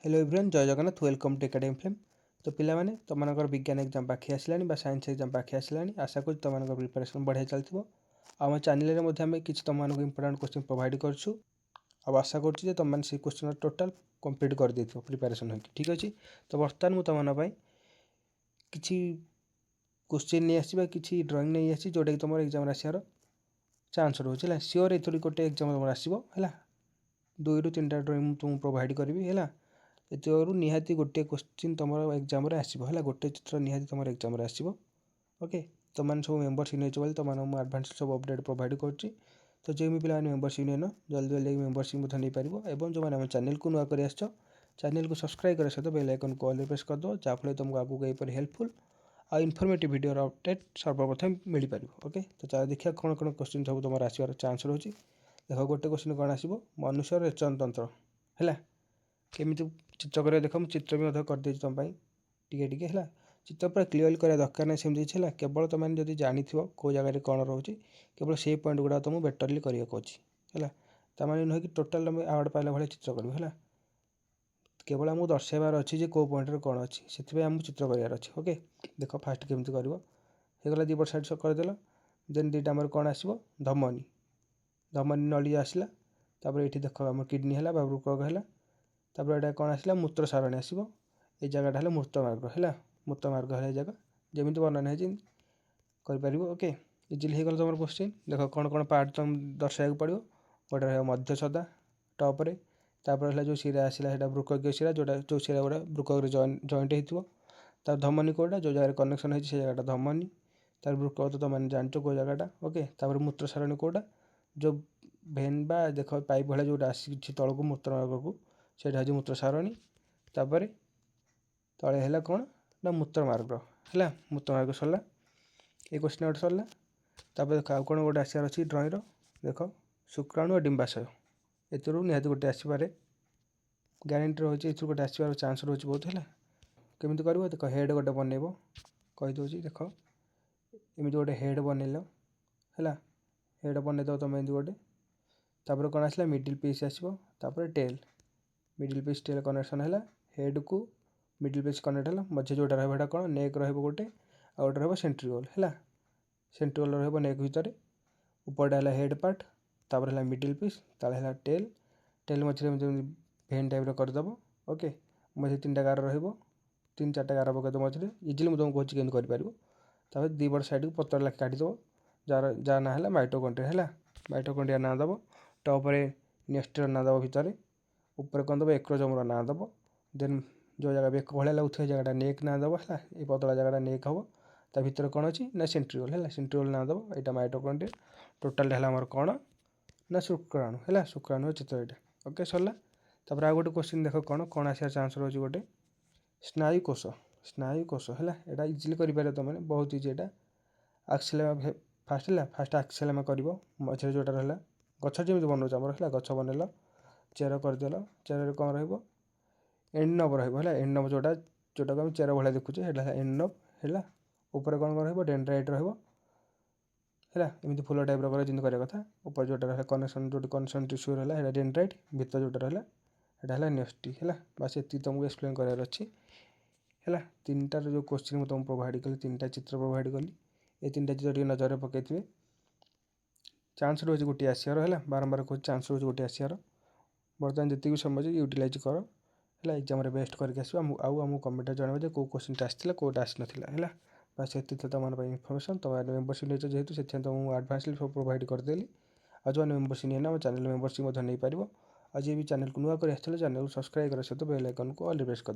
Hello everyone Jai Jagannath welcome to Academy Flame. तो पिलामाने तुमମାନଙ୍କର विज्ञान एग्जाम पाखे आसलानी बा साइंस एग्जाम पाखे आसलानी आशा करूँ तुमମାନଙ୍କର प्रिपरेशन बढ़िया चलथिबो। आम चैनल में आम किसी तुमମାନଙ୍କୁ इंपोर्टेंट क्वेश्चन प्रोवाइड करछु आ आशा करूँ तुम से क्वेश्चन टोटाल कंप्लीट कर देथिबो प्रिपरेशन होकी ठीक अछि। तो बर्तमान मु तुमन पई किछि क्वेश्चन नहीं आसी किछि ड्राइंग नहीं आसी जोटा कि तुम एग्जाम आसार चांस रोचे है सियोर ये गोटे एग्जाम तुम आसो है 2 ରୁ 3टा ड्राइंग तुमको प्रोवाइड करी है एतु निहाती गोटे क्वेश्चन तुम एग्जाम आसो है गोटे चित्र निहाती तुम एग्जाम आसो ओके। तुम सब मेम्बरशिप नहीं बोली तुम आडभांस सब अपडेट प्रोवाइड करुँची। तो जो भी पिला मेम्बरशिप नहीं जल्दी जल्दी मेम्बरशिप नहीं पार और जो मैंने चैनल को नुआ कर चैनल को सब्सक्राइब कर सहित बेल आइकन को ऑल प्रेस कर दो जहाँफल तुमको आगू यहीपर हेल्पफुल आ इनफॉर्मेटिव वीडियो अपडेट सर्वप्रथम मिल पार ओके। तो चलो देखिए कौन कौन क्वेश्चन सब तुम आसवर चांस रोचे। देख गोटे क्वेश्चन कौन आसो मनुष्य रेचन तंत्र है केमी चित्र कर देख मुझे चित्र भी करदे तुम टे है चित्र पूरा क्लीयर करा दरकार ना सेमती है केवल तुम जब जानी कौ जगह कौन रोचे केवल से पॉइंट गुड़ा तुमको बेटरली करने है ताने नुह कि टोटाल तुम आवार्ड पाइला भाई चित्र कर है केवल आमको दर्शाइबार अच्छी कौ पॉइंट कौन अच्छी से आमको चित्र करार अच्छे ओके। देख फास्ट केमती करगला दीपट साइड करदेल देन दुईटा आमर कौन आसो धमनी धमनी नली आसला ये देख आम किडनी है वृकक है यहाँ कौन आसला मूत्र सारणी आसो ये जगह है मूत्र मार्ग है मूत्र मार्ग है जगह जमी वर्णन है कर ओके इजिली हो गला तुम क्वेश्चन। देख कौन कौन पार्ट तुम दर्शाया पड़ो गोटे रहा मध्य सदा टप्रे तापर जो शिरा आसला वृकक शिरा जोटा जो शिरा गुड़ा वृकक जॉइंट हो धमनी कौटा जो जगह कनेक्शन है जगह धमनी तार वृकक तो तुम जानच कौ जगहटा ओके। तापर मूत्र सारणी कौटा जो भेन बा देख पाइप भाई जो आसी तौक मूत्र मार्ग को सेटा हूँ मूत्र सारणी तापर तले है कौन ना मूत्र मार्ग है मूत्र मार्ग सरला ये क्वेश्चन गोटे सरला। तापर देख कौन गोटे आसार अच्छी ड्रॉइंग देख शुक्राणु और डिम्बाशय एथुरु निहाती गोटे आसपे ग्यारंटी रोचे गोटे आसबार चांस रोचे बहुत है केमी कर देख हेड गोटे बनइब कहीदे देख एमती गोटे हेड बनइल है हेड बनईद तुम एमती गोटे तापर कौन आसला मिडिल पीस आसो tail middle piece tail connection है हेड को मिडिल पीस कनेक्ट है मझे जोटा रहा कौन नेक रोटे आ गए रहा सेंट्रियोल है सेंट्रियोल रहा नेक भितर ऊपरटा है हेड पार्ट तापर है मिडिल पीस तले है टेल टेल मझे भेन टाइप करदेव ओके। मझे 3टा गार तीन 4टा गार पकड़ मझे इजिली मुझे तुमको कहूँ केमती कर दी बड़ साइड को पतर लाख काटिदेव जार ना है माइटोकॉन्ड्रिया है माइटोकॉन्ड्रिया ना दब टॉपर नेक्स्टर ना दब भितर ऊपर कौन दब एक्रोजोम ना दब देन जो जगह बेक भाया लगुव जगह नेक ना दब है ये पतला जगह नेक हम ता भर कौन अच्छी ना सेंट्रियोल है सेंट्रियोल ना दब यहाँ माइटोकॉन्ड्रिया टोटाल है कौन ना शुक्राणु है शुक्राणु चित्र यहाँ ओके सरला। तापर आ गोटे क्वेश्चन देख कौन कौन आसार चांस रोचे गोटे स्नायुकोश है यहाँ इजिली करें तुमने बहुत इजी यहाँ आक्सिलेमा फास्ट आक्सिलेमा कर मझे जोटा रहा गच जमी बनाऊँ आमर है गच बनइल चेर करदेल चेर कौन एंड नब है एंड नब जोटा जोटा को चेर भाया देखुचे एंड नब है ऊपर कौन कौन डेंड्राइट है एमती फुल टाइप जमी कराया कथा ऊपर जोटा रहा कनेक्शन जो कनेक्शन टिश्यू रहा डेंड्राइट भितर जोटा रहा है नेस्टी है बस ये तुमको एक्सप्लेन करार अच्छी है 3टार जो क्वेश्चन मुझे तुमको प्रोवाइड कली 3टा चित्र प्रोवाइड कली ये 3टा चित्र नजर पकड़े चांस रोचे गोटे आसार है बारंबार कह चांस रोचे गोटे आसार बर्तमान जी समझ यूटिलाइज कर है एग्जाम बेस्ट करके आसमको कमेंट जनइबे कौ क्वेश्चन आसाला कौटा आसी नाला है बस ये तुम इनफर्मेशन तुम मेम्बरशिप नहीं जेहतु से तुमको आडभांस सब प्रोवाइड करदेली आ जो मेम्बरशिप नहीं चैनल मेम्बरशिप नहीं पार आज भी चैनल को नुआ कर चैनल को सब्सक्राइब कर सहित बेल आइकन को ऑल प्रेस कर दो।